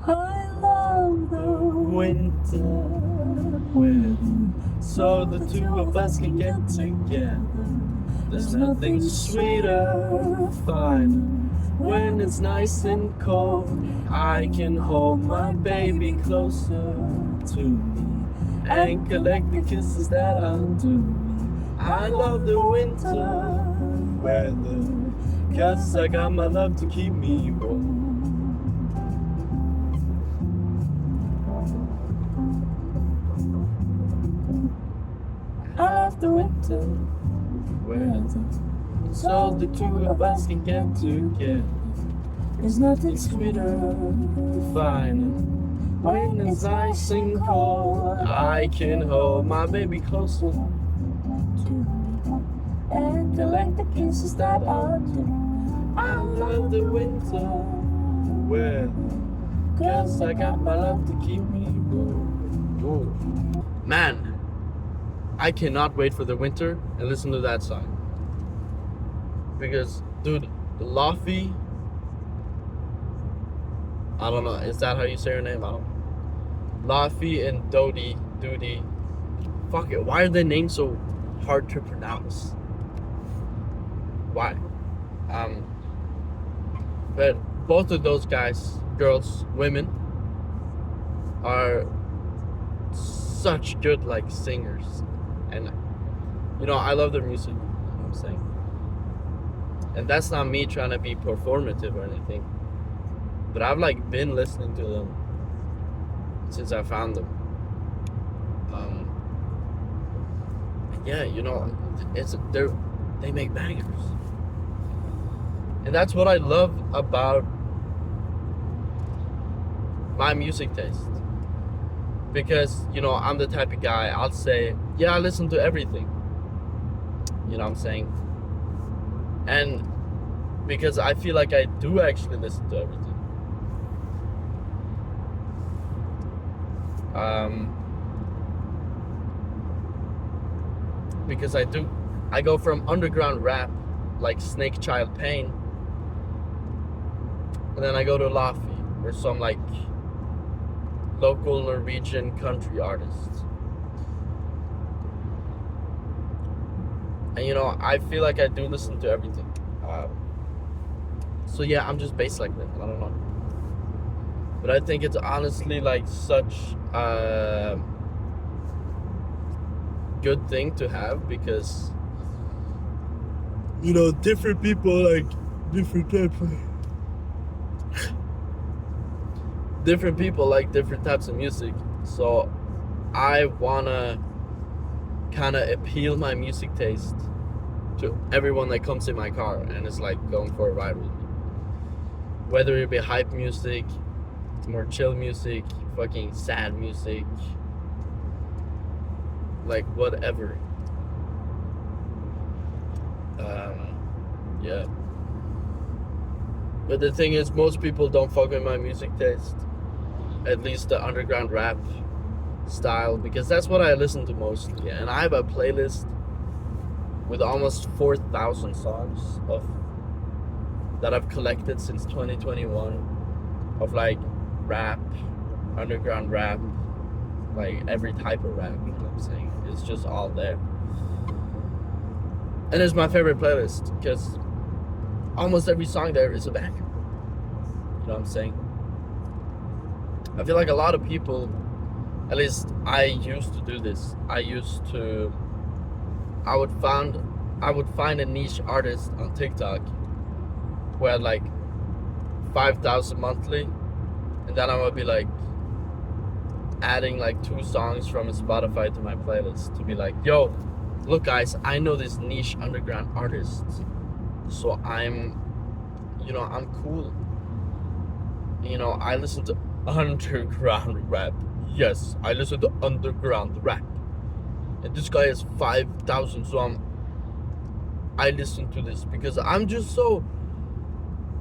I love the winter weather, so the two of us can get together. There's nothing sweeter, finer, when it's nice and cold. I can hold my baby closer to me and collect the kisses that undo me. I love the winter weather, 'cause I got my love to keep me warm. I love the winter weather, so the two of us can get together. There's nothing sweeter, finer, when it's nice and cold. I can hold my baby closer to me and collect the kisses that I do. I love the winter weather, 'cause I got my love to keep me warm. Man, I cannot wait for the winter and listen to that song. Because, dude, Luffy, I don't know, is that how you say her name? I don't know. Luffy and Doody, fuck it, why are their names so hard to pronounce? Why? But both of those guys, girls, women, are such good, like, singers. And, you know, I love their music, you know what I'm saying? And that's not me trying to be performative or anything. But I've, like, been listening to them since I found them. Yeah, you know, they make bangers. And that's what I love about my music taste. Because, you know, I'm the type of guy, I'll say, yeah, I listen to everything. You know what I'm saying? And because I feel like I do actually listen to everything. Because I go from underground rap, like Snake Child Pain, and then I go to Laffy, or some, like, local Norwegian country artists. And, you know, I feel like I do listen to everything. So yeah, I'm just based like that. I don't know. But I think it's honestly, like, such a good thing to have, because, you know, different people like different types of music. So I wanna kind of appeal my music taste to everyone that comes in my car and is, like, going for a ride with me. Whether it be hype music, more chill music, fucking sad music, like, whatever. Yeah. But the thing is, most people don't fuck with my music taste. At least the underground rap style, because that's what I listen to mostly. And I have a playlist with almost 4,000 songs that I've collected since 2021 of, like, rap, underground rap, like every type of rap, you know what I'm saying? It's just all there. And it's my favorite playlist, because almost every song there is a banger. You know what I'm saying? I feel like a lot of people, at least I used to do this. I would find a niche artist on TikTok who had, like, 5,000 monthly, and then I would be, like, adding, like, 2 songs from Spotify to my playlist to be like, yo, look guys, I know this niche underground artist, so I'm cool. You know, I listen to underground rap. Yes, I listen to underground rap. And this guy has 5,000, so I listen to this because I'm just so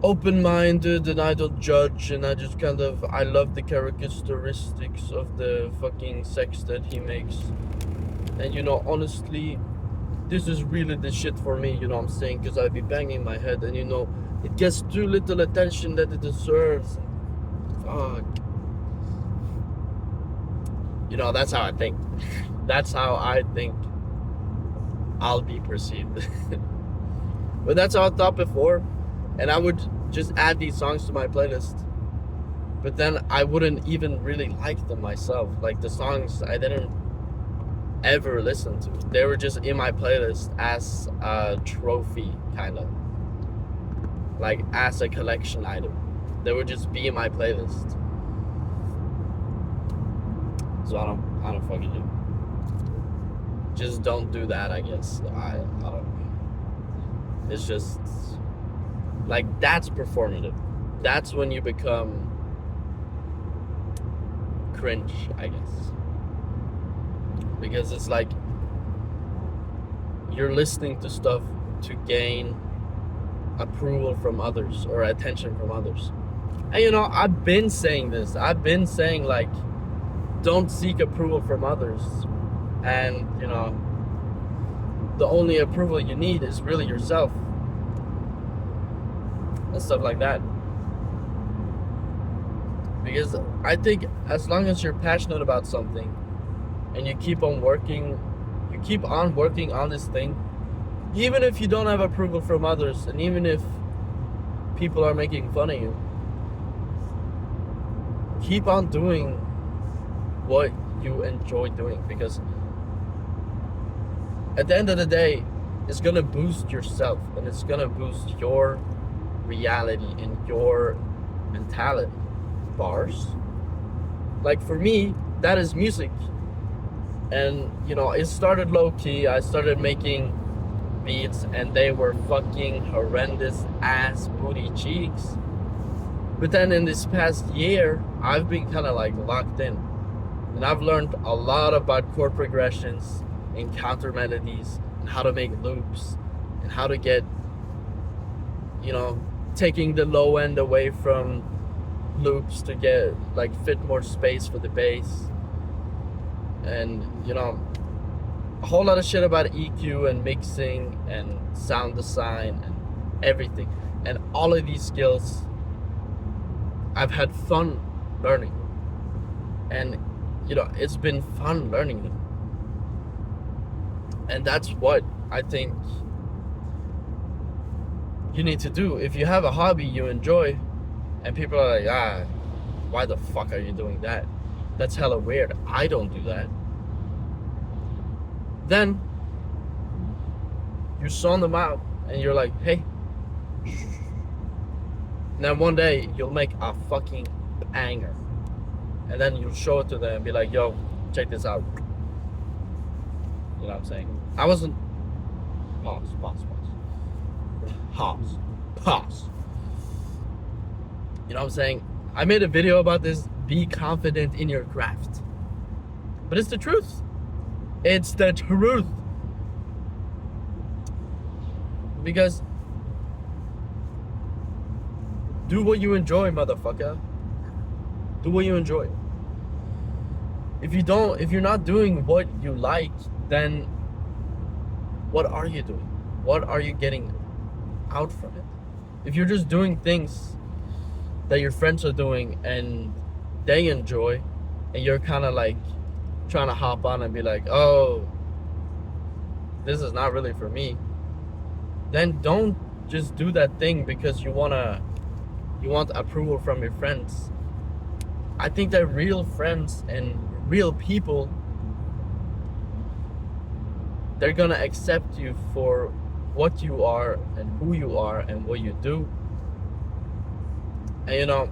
open-minded and I don't judge, and I just I love the characteristics of the fucking sex that he makes. And, you know, honestly, this is really the shit for me, you know what I'm saying? Because I be banging my head and, you know, it gets too little attention that it deserves. Fuck. That's how I think. That's how I think I'll be perceived. But that's how I thought before, and I would just add these songs to my playlist. But then I wouldn't even really like them myself. Like the songs I didn't ever listen to. They were just in my playlist as a trophy, kind of. Like as a collection item. They would just be in my playlist. So I don't fucking do. Just don't do that, I guess. I don't know. It's just like that's performative. That's when you become cringe, I guess. Because it's like you're listening to stuff to gain approval from others or attention from others. And I've been saying this. I've been saying like don't seek approval from others. And the only approval you need is really yourself. And stuff like that. Because I think as long as you're passionate about something and you keep on working on this thing, even if you don't have approval from others and even if people are making fun of you, keep on doing what you enjoy doing, because at the end of the day, it's gonna boost yourself and it's gonna boost your reality and your mentality. Bars. Like for me, that is music. And it started low key. I started making beats and they were fucking horrendous ass booty cheeks. But then in this past year, I've been kind of like locked in. And I've learned a lot about chord progressions and counter melodies and how to make loops and how to get, taking the low end away from loops to get like fit more space for the bass. And a whole lot of shit about EQ and mixing and sound design and everything. And all of these skills I've had fun learning. And it's been fun learning them. And that's what I think you need to do. If you have a hobby you enjoy and people are like, why the fuck are you doing that? That's hella weird. I don't do that. Then you song them out and you're like, hey. And then one day you'll make a fucking banger. And then you'll show it to them and be like, yo, check this out. You know what I'm saying? I wasn't... Pause. You know what I'm saying? I made a video about this. Be confident in your craft. But it's the truth. It's the truth. Because do what you enjoy, motherfucker. Do what you enjoy. If you're not doing what you like, then what are you doing? What are you getting out from it? If you're just doing things that your friends are doing and they enjoy, and you're kind of like trying to hop on and be like, oh, this is not really for me, then don't just do that thing because you want approval from your friends. I think that real friends and real people, they're gonna accept you for what you are and who you are and what you do. And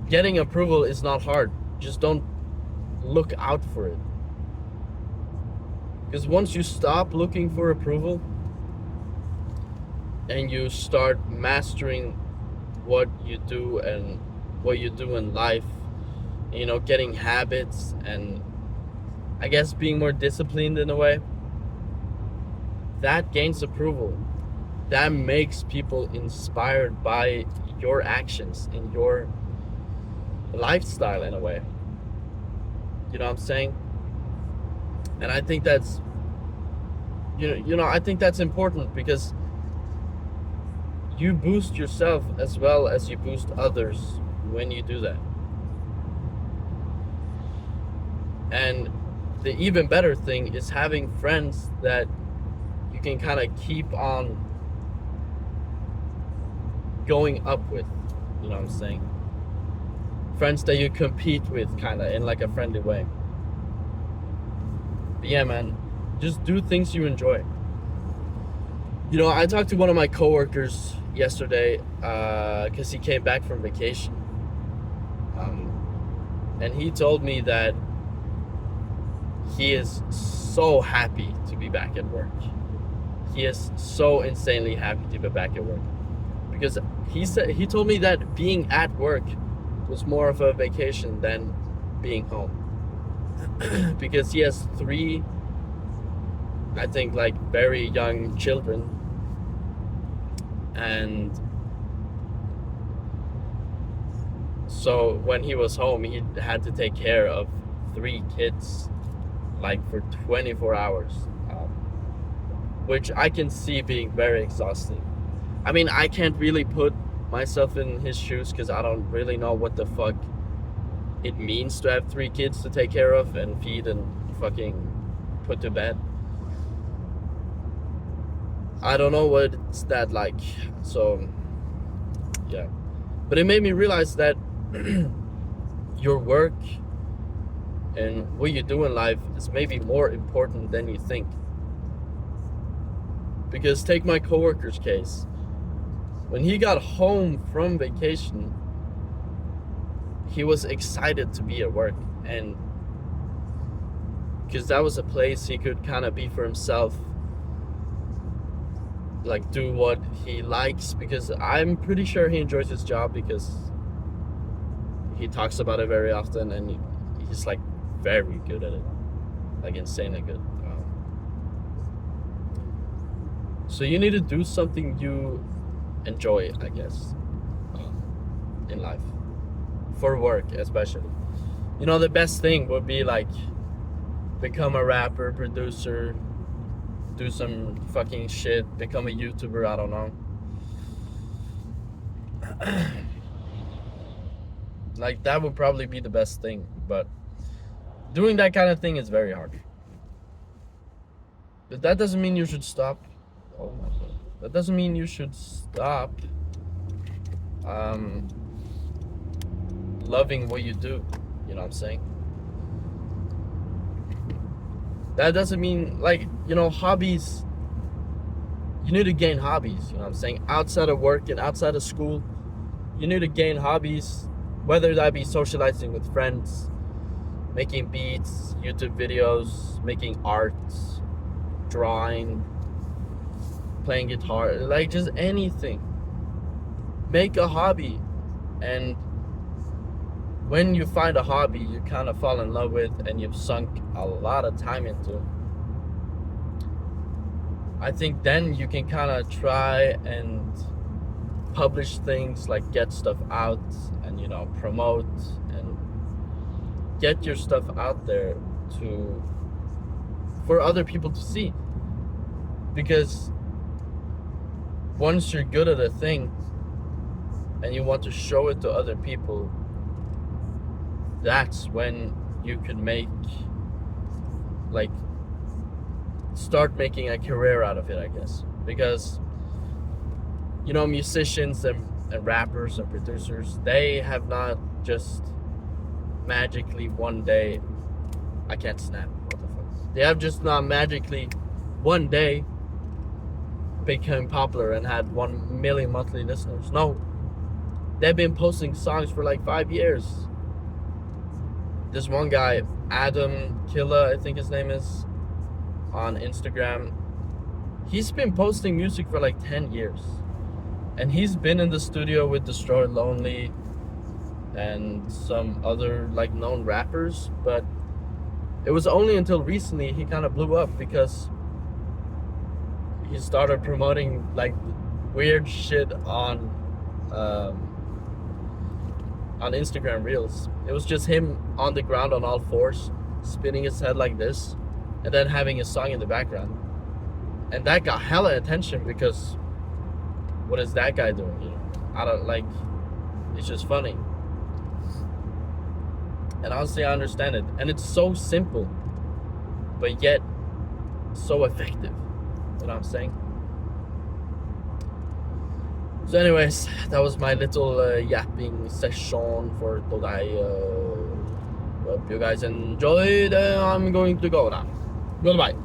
getting approval is not hard. Just don't look out for it. Because once you stop looking for approval and you start mastering what you do and what you do in life, getting habits and I guess being more disciplined in a way, that gains approval. That makes people inspired by your actions in your lifestyle in a way. You know what I'm saying? And I think that's I think that's important because you boost yourself as well as you boost others when you do that. And the even better thing is having friends that you can kind of keep on going up with, you know what I'm saying? Friends that you compete with, kind of in like a friendly way. But yeah, man, just do things you enjoy. You know, I talked to one of my coworkers yesterday because he came back from vacation, and he told me that he is so happy to be back at work. He is so insanely happy to be back at work because he told me that being at work was more of a vacation than being home because he has 3, I think, like very young children, and so when he was home he had to take care of 3 kids like for 24 hours, which I can see being very exhausting. I mean, I can't really put myself in his shoes because I don't really know what the fuck it means to have 3 kids to take care of and feed and fucking put to bed. I don't know what it's that like. So yeah, but it made me realize that your work and what you do in life is maybe more important than you think. Because take my coworker's case. When he got home from vacation, he was excited to be at work, and because that was a place he could kind of be for himself, like do what he likes, because I'm pretty sure he enjoys his job because he talks about it very often, and he's like very good at it, like insanely good. So you need to do something you enjoy, I guess, in life, for work especially. You know, the best thing would be like become a rapper, producer, do some fucking shit, become a YouTuber, I don't know. Like that would probably be the best thing, but doing that kind of thing is very hard. But that doesn't mean you should stop. Oh my god. That doesn't mean you should stop loving what you do. You know what I'm saying? That doesn't mean, like, you know, hobbies. You need to gain hobbies, you know what I'm saying? Outside of work and outside of school, you need to gain hobbies, whether that be socializing with friends, making beats, YouTube videos, making art, drawing, playing guitar, like just anything. Make a hobby, and when you find a hobby you kind of fall in love with and you've sunk a lot of time into, I think then you can kind of try and publish things, like get stuff out and, you know, promote and get your stuff out there to for other people to see. Because once you're good at a thing and you want to show it to other people, that's when you can make, like, start making a career out of it, I guess. Because, you know, musicians and rappers and producers, they have not just magically one day, I can't snap, what the fuck? They have just not magically one day became popular and had 1 million monthly listeners. No, they've been posting songs for like 5 years. This one guy, Adam Killa, I think his name is, on Instagram, he's been posting music for like 10 years. And he's been in the studio with Destroy Lonely and some other like known rappers, but it was only until recently he kind of blew up because he started promoting like weird shit on Instagram Reels. It was just him on the ground on all fours, spinning his head like this, and then having a song in the background. And that got hella attention because what is that guy doing? You know, I don't like. It's just funny. And honestly, I understand it. And it's so simple, but yet so effective. You know what I'm saying? So anyways, that was my little yapping session for today. Hope you guys enjoyed. I'm going to go now. Goodbye.